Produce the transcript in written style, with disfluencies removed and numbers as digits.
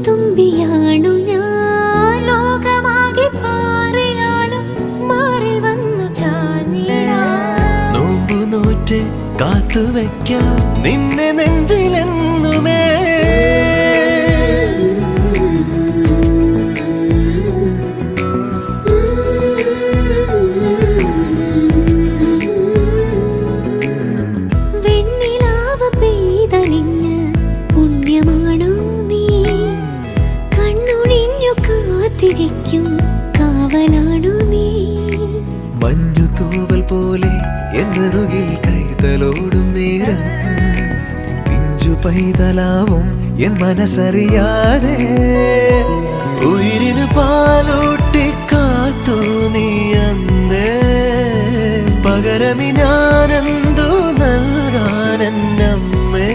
തുമ്പിയാണു ഞാൻ ലോകമാകെ പാറിയാലും മാറിൽ വന്നു ചാഞ്ഞിടാം നോമ്പു നോറ്റ് കാത്തുവയ്ക്കാം നിന്നെ നെഞ്ചിലെന്നുമേ വെണ്ണിലാവ് പെയ്തലിഞ്ഞ് പുണ്യമാണോ നീ കണ്ണുണിഞ്ഞു കാത്തിരിക്കും കാവലാണു നീ മഞ്ഞു തൂവൽ പോലെ എന്നറുകിൽ കൈതലോടും നേരം പിഞ്ചു പൈതലാവും എൻ മനസ്സറിയാതെ ഉയിരിന് പാലോട്